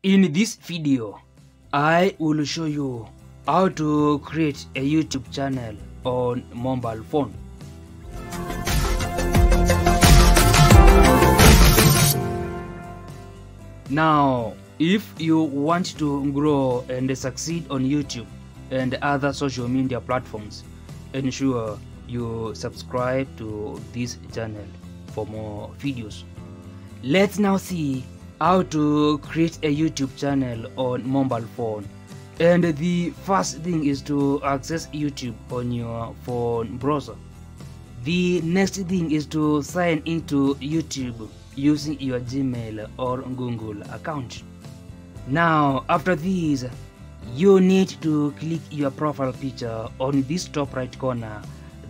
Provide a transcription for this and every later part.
In this video, I will show you how to create a YouTube channel on mobile phone. Now, if you want to grow and succeed on YouTube and other social media platforms, ensure you subscribe to this channel for more videos. Let's now see how to create a YouTube channel on mobile phone. And the first thing is to access YouTube on your phone browser. The next thing is to sign into YouTube using your Gmail or Google account. Now, after this, you need to click your profile picture on this top right corner,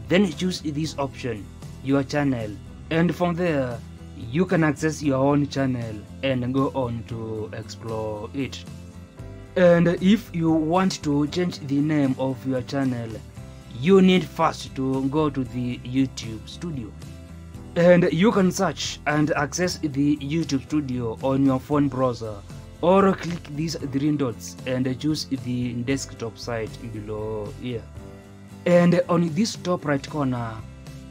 then choose this option, your channel, and from there you can access your own channel and go on to explore it. And if you want to change the name of your channel, you need first to go to the YouTube studio, and you can search and access the YouTube studio on your phone browser, or click these three dots and choose the desktop site below here. And on this top right corner,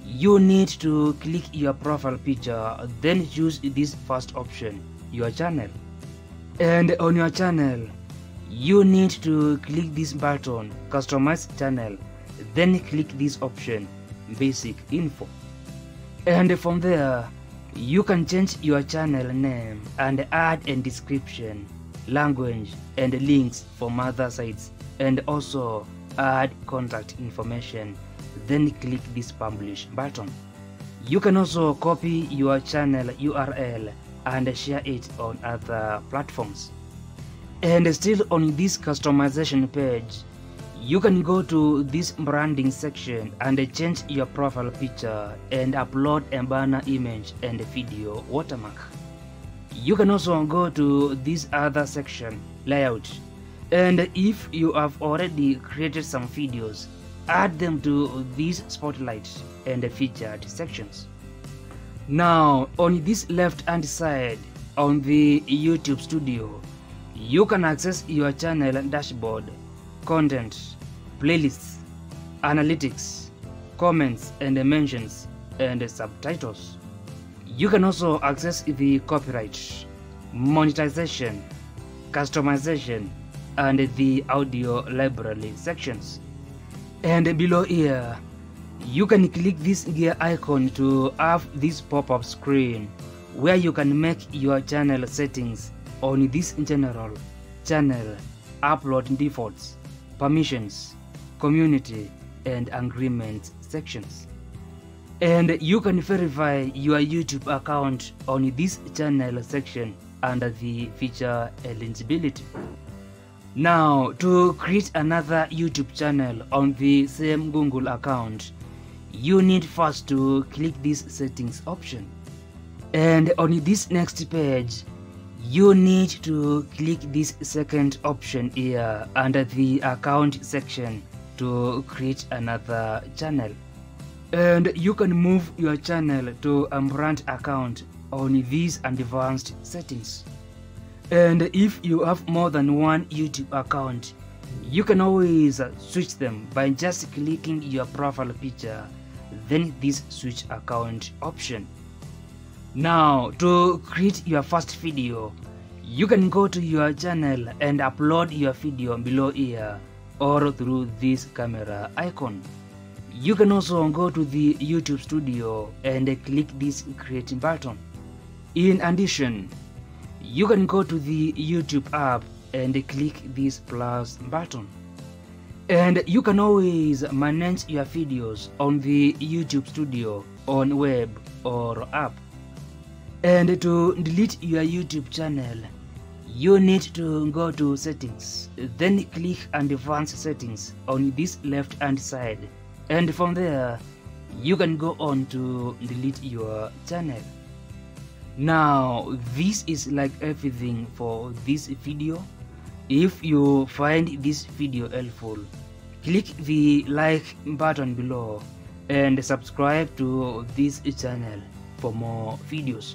you need to click your profile picture, then choose this first option, your channel. And on your channel, you need to click this button, customize channel, then click this option, basic info. And from there, you can change your channel name and add a description, language, and links from other sites, and also add contact information, then click this publish button. You can also copy your channel URL and share it on other platforms. And still on this customization page, you can go to this branding section and change your profile picture and upload a banner image and a video watermark. You can also go to this other section, layout, and if you have already created some videos, add them to these spotlight and featured sections. Now, on this left hand side on the YouTube studio, you can access your channel dashboard, content, playlists, analytics, comments and mentions, and subtitles. You can also access the copyright, monetization, customization, and the audio library sections. And below here, you can click this gear icon to have this pop-up screen where you can make your channel settings on this general, channel, upload defaults, permissions, community, and agreement sections. And you can verify your YouTube account on this channel section under the feature eligibility. Now, to create another YouTube channel on the same Google account, you need first to click this settings option. And on this next page, you need to click this second option here under the account section to create another channel. And you can move your channel to a brand account on these advanced settings. And if you have more than one YouTube account, you can always switch them by just clicking your profile picture, then this switch account option. Now, to create your first video, you can go to your channel and upload your video below here or through this camera icon. You can also go to the YouTube studio and click this create button. In addition, you can go to the YouTube app and click this plus button. And you can always manage your videos on the YouTube studio on web or app. And to delete your YouTube channel, you need to go to settings, then click advanced settings on this left hand side, and from there you can go on to delete your channel. Now, this is like everything for this video. If you find this video helpful, click the like button below and subscribe to this channel for more videos.